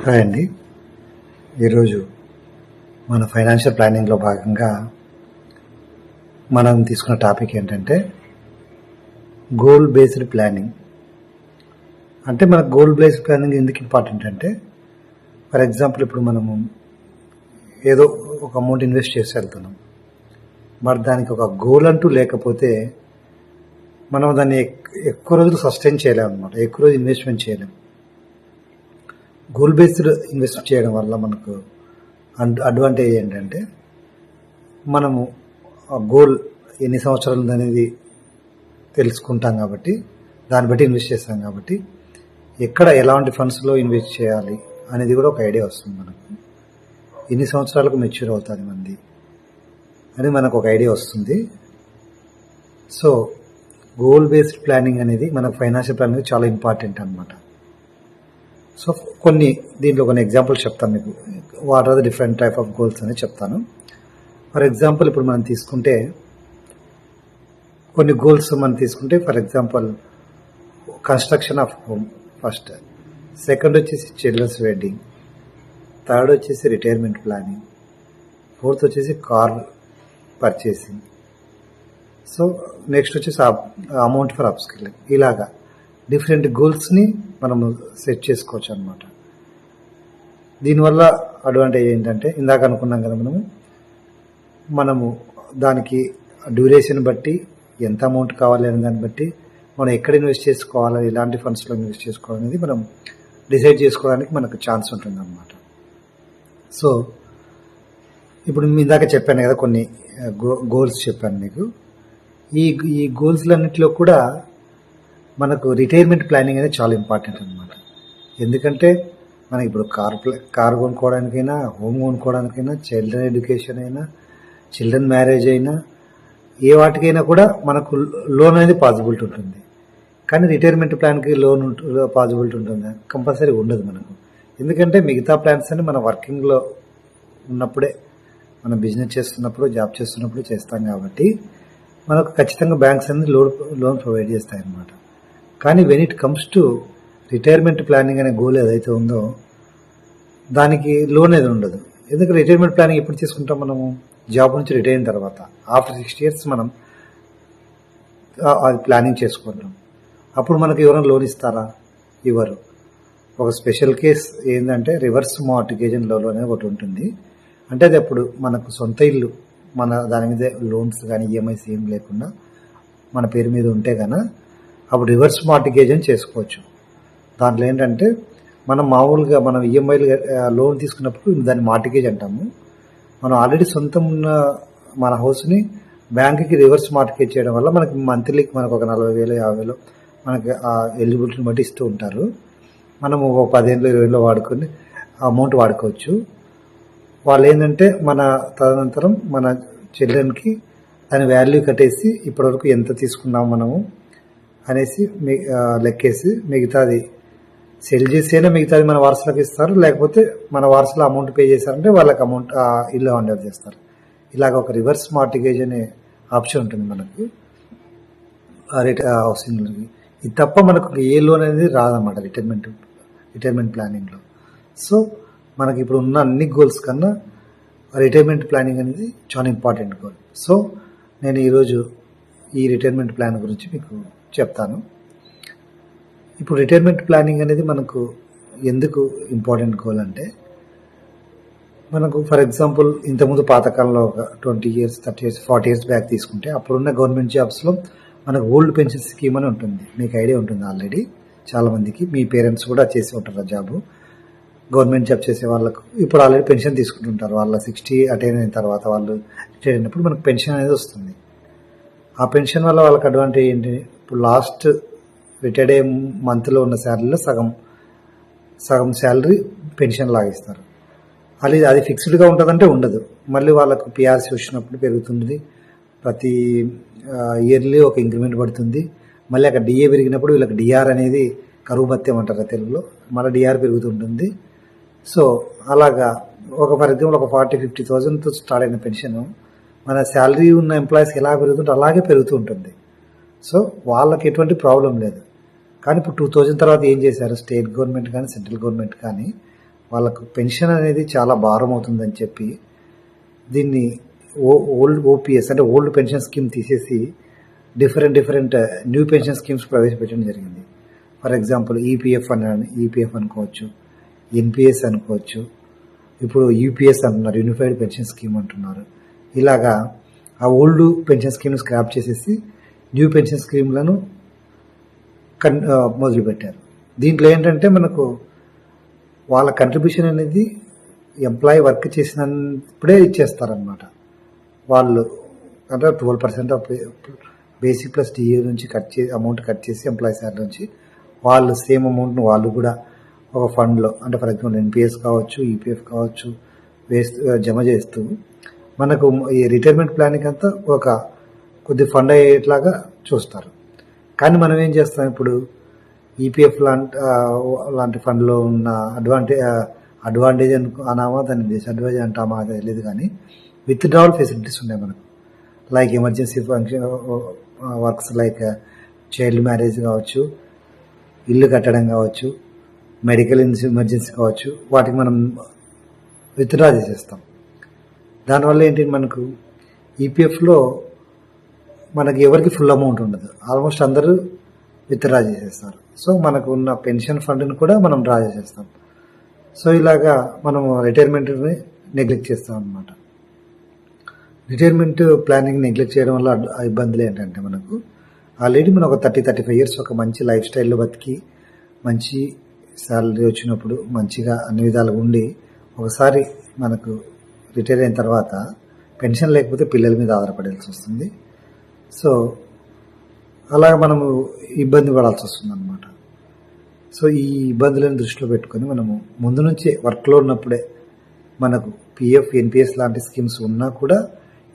Hi అండి. ఈరోజు మన ఫైనాన్షియల్ ప్లానింగ్లో భాగంగా మనం తీసుకున్న టాపిక్ ఏంటంటే గోల్ బేస్డ్ ప్లానింగ్. అంటే మన గోల్ బేస్డ్ ప్లానింగ్ ఎందుకు ఇంపార్టెంట్ అంటే, ఫర్ ఎగ్జాంపుల్ ఇప్పుడు మనము ఏదో ఒక అమౌంట్ ఇన్వెస్ట్ చేసి వెళ్తున్నాం, మరి దానికి ఒక గోల్ అంటూ లేకపోతే మనం దాన్ని ఎక్కువ రోజులు సస్టైన్ చేయలేము అనమాట, ఎక్కువ రోజు ఇన్వెస్ట్మెంట్ చేయలేము. గోల్ బేస్డ్ ఇన్వెస్ట్ చేయడం వల్ల మనకు అడ్వాంటేజ్ ఏంటంటే, మనము ఆ గోల్ ఎన్ని సంవత్సరాలు అనేది తెలుసుకుంటాం కాబట్టి, దాన్ని బట్టి ఇన్వెస్ట్ చేస్తాం కాబట్టి ఎక్కడ ఎలాంటి ఫండ్స్లో ఇన్వెస్ట్ చేయాలి అనేది కూడా ఒక ఐడియా వస్తుంది. మనకు ఎన్ని సంవత్సరాలకు మెచ్యూర్ అవుతుంది మంది అని మనకు ఒక ఐడియా వస్తుంది. సో గోల్ బేస్డ్ ప్లానింగ్ అనేది మన ఫైనాన్షియల్ ప్లానింగ్ చాలా ఇంపార్టెంట్ అనమాట. సో దీంట్లో కొన్ని ఎగ్జాంపుల్స్ చెప్తాను మీకు. What are the different type of goals అనేది చెప్తాను. ఫర్ ఎగ్జాంపుల్ ఇప్పుడు మనం తీసుకుంటే కొన్ని గోల్స్ మనం తీసుకుంటే, for example construction of home first, second వచ్చేసి చిల్డ్రన్స్ వెడ్డింగ్, థర్డ్ వచ్చేసి రిటైర్మెంట్ ప్లానింగ్, ఫోర్త్ వచ్చేసి కార్ పర్చేసింగ్, సో నెక్స్ట్ వచ్చేసి అమౌంట్ ఫర్ అప్స్కిల్లింగ్. ఇలాగా డిఫరెంట్ గోల్స్ని మనము సెట్ చేసుకోవచ్చు అనమాట. దీనివల్ల అడ్వాంటేజ్ ఏంటంటే, ఇందాక అనుకున్నాం కదా, మనము దానికి డ్యూరేషన్ బట్టి ఎంత అమౌంట్ కావాలి అనే దాన్ని బట్టి మనం ఎక్కడ ఇన్వెస్ట్ చేసుకోవాలి, ఎలాంటి ఫండ్స్లో ఇన్వెస్ట్ చేసుకోవాలనేది మనం డిసైడ్ చేసుకోవడానికి మనకు ఛాన్స్ ఉంటుంది అన్నమాట. సో ఇప్పుడు ఇందాక చెప్పాను కదా, కొన్ని గోల్స్ చెప్పాను మీకు. ఈ గోల్స్లన్నింటిలో కూడా మనకు రిటైర్మెంట్ ప్లానింగ్ అనేది చాలా ఇంపార్టెంట్ అనమాట. ఎందుకంటే మనకి ఇప్పుడు కార్ కొనుక్కోవడానికైనా, హోమ్ కొనుక్కోవడానికైనా, చిల్డ్రన్ ఎడ్యుకేషన్ అయినా, చిల్డ్రన్ మ్యారేజ్ అయినా, ఏ వాటికైనా కూడా మనకు లోన్ అనేది పాసిబిలిటీ ఉంటుంది. కానీ రిటైర్మెంట్ ప్లాన్కి లోన్ పాసిబిలిటీ ఉంటుందా? కంపల్సరీ ఉండదు మనకు. ఎందుకంటే మిగతా ప్లాన్స్ అన్ని మన వర్కింగ్లో ఉన్నప్పుడే, మనం బిజినెస్ చేస్తున్నప్పుడు, జాబ్ చేస్తున్నప్పుడు చేస్తాం కాబట్టి మనకు ఖచ్చితంగా బ్యాంక్స్ అనేది లోన్ ప్రొవైడ్ చేస్తాయి అన్నమాట. కానీ when it comes to retirement planning అనే గోల్ ఏదైతే ఉందో దానికి లోన్ అనేది ఉండదు. ఎందుకంటే రిటైర్మెంట్ ప్లానింగ్ ఎప్పుడు తీసుకుంటాం మనము? జాబ్ నుంచి రిటైర్ అయిన తర్వాత ఆఫ్టర్ 6 years మనం అది ప్లానింగ్ చేసుకుంటాం. అప్పుడు మనకు ఎవరైనా లోన్ ఇస్తారా? ఇవ్వరు. ఒక స్పెషల్ కేస్ ఏంటంటే రివర్స్ మార్టిగేజ్ లోన్ అనేది ఒకటి ఉంటుంది. అంటే అది అప్పుడు మనకు సొంత ఇల్లు, మన దాని మీద లోన్స్ కానీ ఈఎంఐస్ ఏం లేకుండా మన పేరు మీద ఉంటే కనుక అప్పుడు రివర్స్ మార్టిగేజ్ అని చేసుకోవచ్చు. దాంట్లో ఏంటంటే మనం మామూలుగా మనం ఈఎంఐలు లోన్ తీసుకున్నప్పుడు దాన్ని మార్టిగేజ్ అంటాము. మనం ఆల్రెడీ సొంతం ఉన్న మన హౌస్ని బ్యాంకుకి రివర్స్ మార్టిగేజ్ చేయడం వల్ల మనకి మంత్లీకి మనకు ఒక 40,000 50,000 మనకి ఆ ఎలిజిబిలిటీని బట్టి ఇస్తూ ఉంటారు. మనము ఒక 10 ఏళ్ళు 20 ఏళ్ళు వాడుకొని ఆ అమౌంట్ వాడుకోవచ్చు. వాళ్ళు ఏంటంటే మన తదనంతరం మన చిల్డ్రన్కి దాని వాల్యూ కట్టేసి ఇప్పటివరకు ఎంత తీసుకున్నాము మనము అనేసి లెక్కేసి మిగతాది సెల్ చేసైనా మిగతాది మన వారసులకు ఇస్తారు. లేకపోతే మన వారసులు అమౌంట్ పే చేశారంటే వాళ్ళకి అమౌంట్ ఇల్లు హ్యాండ్ ఓవర్ చేస్తారు. ఇలాగ ఒక రివర్స్ మార్టిగేజ్ అనే ఆప్షన్ ఉంటుంది మనకి హౌసింగ్ లోన్కి. ఇది తప్ప మనకు ఏ లోన్ అనేది రాదన్నమాట రిటైర్మెంట్ ప్లానింగ్లో. సో మనకి ఇప్పుడు ఉన్న అన్ని గోల్స్ కన్నా రిటైర్మెంట్ ప్లానింగ్ అనేది చాలా ఇంపార్టెంట్ గోల్. సో నేను ఈరోజు ఈ రిటైర్మెంట్ ప్లాన్ గురించి మీకు చెప్తాను. ఇప్పుడు రిటైర్మెంట్ ప్లానింగ్ అనేది మనకు ఎందుకు ఇంపార్టెంట్ గోల్ అంటే, మనకు ఫర్ ఎగ్జాంపుల్ ఇంతకుముందు పాతకాలంలో ఒక 20 years 30 years 40 years బ్యాక్ తీసుకుంటే అప్పుడున్న గవర్నమెంట్ జాబ్స్లో మనకు ఓల్డ్ పెన్షన్ స్కీమ్ అని ఉంటుంది. మీకు ఐడియా ఉంటుంది ఆల్రెడీ చాలామందికి. మీ పేరెంట్స్ కూడా చేసి ఉంటారు ఆ జాబు. గవర్నమెంట్ జాబ్ చేసే వాళ్ళకు ఇప్పుడు ఆల్రెడీ పెన్షన్ తీసుకుంటుంటారు. వాళ్ళ 60 అటైన్ అయిన తర్వాత వాళ్ళు రిటైర్ అయినప్పుడు మనకు పెన్షన్ అనేది వస్తుంది. ఆ పెన్షన్ వల్ల వాళ్ళకి అడ్వాంటేజ్ ఏంటి? ఇప్పుడు లాస్ట్ రిటైర్డ్ అయ్యే మంత్లో ఉన్న శాలరీలో సగం శాలరీ పెన్షన్ లాగిస్తారు. అది ఫిక్స్డ్గా ఉంటుందంటే ఉండదు. మళ్ళీ వాళ్ళకు పిఆర్సీ వచ్చినప్పుడు పెరుగుతుంది. ప్రతి ఇయర్లీ ఒక ఇంక్రిమెంట్ పడుతుంది. మళ్ళీ అక్కడ డిఏ పెరిగినప్పుడు వీళ్ళకి డిఆర్ అనేది కరువు భత్యం అంటారు తెలుగులో, మళ్ళీ డిఆర్ పెరుగుతుంటుంది. సో అలాగా ఫర్ ఎగ్జాంపుల్ ఒక 40,000-50,000తో స్టార్ట్ అయిన పెన్షన్ మన శాలరీ ఉన్న ఎంప్లాయీస్కి ఎలా పెరుగుతుంటే అలాగే పెరుగుతూ ఉంటుంది. సో వాళ్ళకి ఎటువంటి ప్రాబ్లం లేదు. కానీ ఇప్పుడు 2000 తర్వాత ఏం చేశారు స్టేట్ గవర్నమెంట్ కానీ సెంట్రల్ గవర్నమెంట్ కానీ, వాళ్ళకు పెన్షన్ అనేది చాలా భారం అవుతుందని చెప్పి దీన్ని ఓల్డ్ ఓపీఎస్ అంటే ఓల్డ్ పెన్షన్ స్కీమ్ తీసేసి డిఫరెంట్ న్యూ పెన్షన్ స్కీమ్స్ ప్రవేశపెట్టడం జరిగింది. ఫర్ ఎగ్జాంపుల్ ఈపీఎఫ్ అనుకోవచ్చు, ఎన్పిఎస్ అనుకోవచ్చు, ఇప్పుడు యూపీఎస్ అంటున్నారు, యూనిఫైడ్ పెన్షన్ స్కీమ్ అంటున్నారు. ఇలాగా ఆ ఓల్డ్ పెన్షన్ స్కీమ్ స్క్రాప్ చేసేసి న్యూ పెన్షన్ స్కీమ్లను మొదలుపెట్టారు. దీంట్లో ఏంటంటే మనకు వాళ్ళ కంట్రిబ్యూషన్ అనేది ఎంప్లాయీ వర్క్ చేసినప్పుడే ఇచ్చేస్తారనమాట. వాళ్ళు అంటే 12% ఆఫ్ బేసిక్ ప్లస్ డిఏ నుంచి అమౌంట్ కట్ చేసి ఎంప్లాయీ శాలరీ నుంచి వాళ్ళు సేమ్ అమౌంట్ను వాళ్ళు కూడా ఒక ఫండ్లో అంటే ఫర్ ఎగ్జాంపుల్ ఎన్పిఎస్ కావచ్చు, ఈపీఎఫ్ కావచ్చు జమ చేస్తూ మనకు ఈ రిటైర్మెంట్ ప్లానింగ్ అంతా ఒక కొద్ది ఫండ్ అయ్యేట్లాగా చూస్తారు. కానీ మనం ఏం చేస్తాం, ఇప్పుడు ఈపీఎఫ్ లాంటి ఫండ్లో ఉన్న అడ్వాంటేజ్ అనామా దాన్ని డిసడ్వాంటేజ్ అంటామా అది తెలియదు, కానీ విత్డ్రావల్ ఫెసిలిటీస్ ఉన్నాయి మనకు. Like emergency function works like child marriage కావచ్చు, ఇల్లు కట్టడం కావచ్చు, మెడికల్ ఎమర్జెన్సీ కావచ్చు, వాటికి మనం విత్డ్రా చేసేస్తాం. దానివల్ల ఏంటి, మనకు ఈపీఎఫ్లో మనకి ఎవరికి ఫుల్ అమౌంట్ ఉండదు, ఆల్మోస్ట్ అందరూ విత్డ్రా చేసేస్తారు. సో మనకు ఉన్న పెన్షన్ ఫండ్ని కూడా మనం డ్రా చేసేస్తాం. సో ఇలాగా మనం రిటైర్మెంట్ని నెగ్లెక్ట్ చేస్తాం అన్నమాట. రిటైర్మెంట్ ప్లానింగ్ నెగ్లెక్ట్ చేయడం వల్ల ఇబ్బందులు ఏంటంటే మనకు ఆల్రెడీ మనం ఒక 30-35 ఇయర్స్ ఒక మంచి లైఫ్ స్టైల్లో బతికి మంచి శాలరీ వచ్చినప్పుడు మంచిగా అన్ని విధాలుగా ఉండి ఒకసారి మనకు రిటైర్ అయిన తర్వాత పెన్షన్ లేకపోతే పిల్లల మీద ఆధారపడాల్సి వస్తుంది. సో అలాగ మనము ఇబ్బంది పడాల్సి వస్తుంది అనమాట. సో ఈ ఇబ్బందులను దృష్టిలో పెట్టుకొని మనము ముందు నుంచే వర్క్లో ఉన్నప్పుడే మనకు పిఎఫ్, ఎన్పిఎస్ లాంటి స్కీమ్స్ ఉన్నా కూడా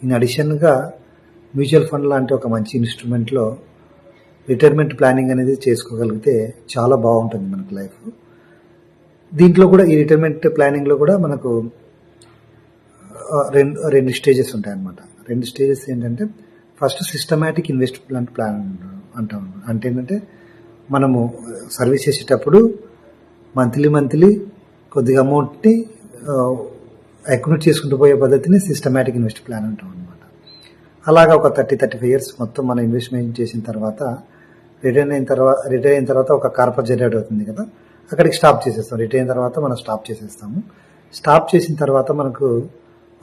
ఇన్ అడిషన్గా మ్యూచువల్ ఫండ్ లాంటి ఒక మంచి ఇన్స్ట్రుమెంట్లో రిటైర్మెంట్ ప్లానింగ్ అనేది చేసుకోగలిగితే చాలా బాగుంటుంది మనకు లైఫ్. దీంట్లో కూడా ఈ రిటైర్మెంట్ ప్లానింగ్లో కూడా మనకు రెండు స్టేజెస్ ఉంటాయి అన్నమాట. రెండు స్టేజెస్ ఏంటంటే ఫస్ట్ సిస్టమాటిక్ ఇన్వెస్ట్మెంట్ ప్లాన్ అంటాం. అంటే ఏంటంటే మనము సర్వీస్ చేసేటప్పుడు మంత్లీ కొద్దిగా అమౌంట్ని అక్యుములేట్ చేసుకుంటూ పోయే పద్ధతిని సిస్టమాటిక్ ఇన్వెస్ట్ ప్లాన్ అంటాం అనమాట. అలాగా ఒక 30-35 ఇయర్స్ మొత్తం మనం ఇన్వెస్ట్మెంట్ చేసిన తర్వాత రిటైర్ అయిన తర్వాత ఒక కార్పస్ జనరేట్ అవుతుంది కదా, అక్కడికి స్టాప్ చేసేస్తాం. రిటైర్ అయిన తర్వాత మనం స్టాప్ చేసేస్తాము. స్టాప్ చేసిన తర్వాత మనకు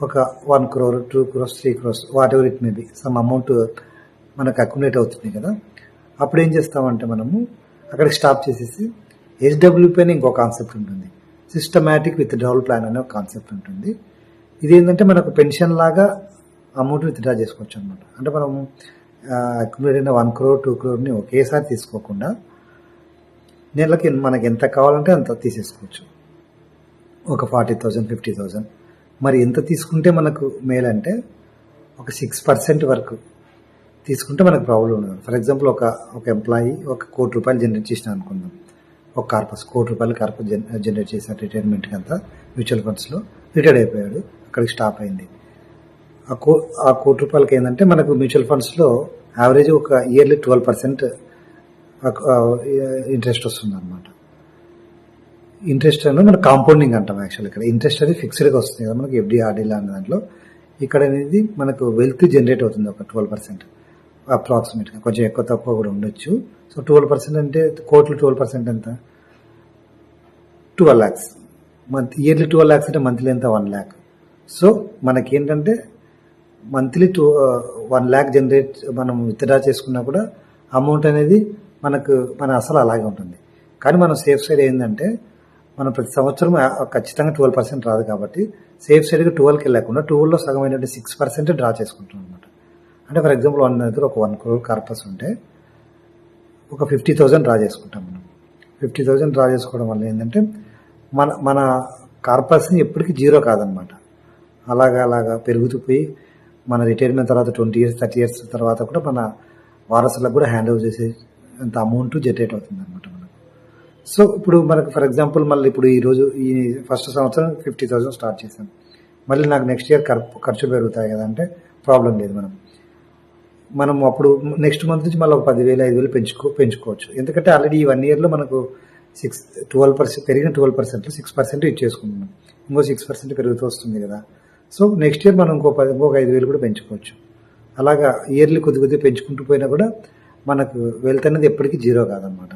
ఒక 1 crore, 2 crores, 3 crores what ever it may be some amount మనకు అక్యుములేట్ అవుతుంది కదా. అప్పుడు ఏం చేస్తామంటే మనము అక్కడికి స్టాప్ చేసేసి ఎస్డబ్ల్యూపీ అని ఇంకో కాన్సెప్ట్ ఉంటుంది, సిస్టమాటిక్ విత్డ్రావల్ ప్లాన్ అనే ఒక కాన్సెప్ట్ ఉంటుంది. ఇది ఏంటంటే మనకు పెన్షన్ లాగా అమౌంట్ విత్డ్రా చేసుకోవచ్చు అనమాట. అంటే మనం అక్యుములేట్ అయిన 1 crore, 2 crore ఒకేసారి తీసుకోకుండా నెలకి మనకి ఎంత కావాలంటే అంత తీసేసుకోవచ్చు. ఒక 40,000, 50,000 మరి ఎంత తీసుకుంటే మనకు మేలు అంటే ఒక 6% వరకు తీసుకుంటే మనకు ప్రాబ్లం ఉండదు. ఫర్ ఎగ్జాంపుల్ ఒక ఎంప్లాయీ ఒక 1 crore రూపాయలు జనరేట్ చేసిన అనుకుందాం, ఒక కార్పస్ 1 crore రూపాయలు కార్పస్ జనరేట్ చేసిన రిటైర్మెంట్కి అంతా మ్యూచువల్ ఫండ్స్లో రిటైర్డ్ అయిపోయాడు, అక్కడికి స్టాప్ అయింది. ఆ 1 crore రూపాయలకి ఏంటంటే మనకు మ్యూచువల్ ఫండ్స్లో యావరేజ్ ఒక ఇయర్లీ 12% ఇంట్రెస్ట్ వస్తుంది అనమాట. ఇంట్రెస్ట్ అనేది మన కాంపౌండింగ్ అంటాం. యాక్చువల్ ఇక్కడ ఇంట్రెస్ట్ అనేది ఫిక్స్డ్గా వస్తుంది కదా మనకి ఎఫ్డి, ఆర్డీ లాంటి దాంట్లో. ఇక్కడ అనేది మనకు వెల్త్ జనరేట్ అవుతుంది ఒక 12% అప్రాక్సిమేట్గా, కొంచెం ఎక్కువ తక్కువ కూడా ఉండొచ్చు. సో 12% అంటే కోట్లు 12% ఎంత, 12 lakhs. ఇయర్లీ 12 lakhs అంటే మంత్లీ ఎంత, 1 lakh. సో మనకేంటంటే మంత్లీ 1 lakh జనరేట్ మనం విత్డ్రా చేసుకున్నా కూడా అమౌంట్ అనేది మన అసలు అలాగే ఉంటుంది. కానీ మనం సేఫ్ సైడ్ ఏంటంటే మనం ప్రతి సంవత్సరం ఖచ్చితంగా 12% రాదు కాబట్టి సేఫ్ సైడ్గా 12కి వెళ్ళకుండా 12లో సగం ఏంటంటే 6% డ్రా చేసుకుంటాం అనమాట. అంటే ఫర్ ఎగ్జాంపుల్ మన దగ్గర ఒక 1 crore కార్పస్ ఉంటే ఒక 50,000 డ్రా చేసుకుంటాం మనం. 50,000 డ్రా చేసుకోవడం వల్ల ఏంటంటే మన కార్పస్ని ఎప్పటికీ జీరో కాదనమాట. అలాగా పెరుగుతూ పోయి మన రిటైర్మెంట్ తర్వాత 20 years, 30 years తర్వాత కూడా మన వారసులకు కూడా హ్యాండ్ ఓవర్ చేసే అంత అమౌంట్ జనరేట్ అవుతుంది అనమాట మనకు. సో ఇప్పుడు మనకు ఫర్ ఎగ్జాంపుల్ మళ్ళీ ఇప్పుడు ఈ ఫస్ట్ సంవత్సరం 50,000 స్టార్ట్ చేశాం, మళ్ళీ నాకు నెక్స్ట్ ఇయర్ ఖర్చులు పెరుగుతాయి కదా అంటే ప్రాబ్లం లేదు. మనం అప్పుడు నెక్స్ట్ మంత్ నుంచి మళ్ళీ ఒక 10,000, 5,000 పెంచుకోవచ్చు. ఎందుకంటే ఆల్రెడీ ఈ 1 yearలో మనకు 12% పెరిగిన 12%లో 6% ఇచ్చేసుకుంటున్నాం. ఇంకో 6% పెరుగుతూ వస్తుంది కదా. సో నెక్స్ట్ ఇయర్ మనం ఇంకొక 5,000 కూడా పెంచుకోవచ్చు. అలాగా ఇయర్లీ కొద్ది పెంచుకుంటూ పోయినా కూడా మనకు వెల్త్ అనేది ఎప్పటికీ జీరో కాదనమాట.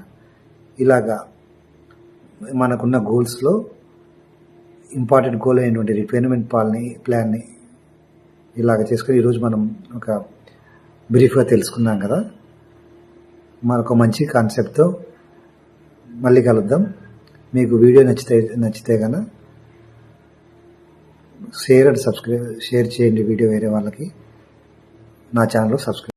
ఇలాగా మనకున్న గోల్స్లో ఇంపార్టెంట్ గోల్ అయినటువంటి రిటైర్మెంట్ ప్లాన్ని ఇలాగ చేసుకొని ఈరోజు మనం ఒక బ్రీఫ్గా తెలుసుకున్నాం కదా. మనకు మంచి కాన్సెప్ట్తో మళ్ళీ కలుద్దాం. మీకు వీడియో నచ్చితే కనుక షేర్ చేయండి వీడియో వేరే వాళ్ళకి. నా ఛానల్ సబ్స్క్రైబ్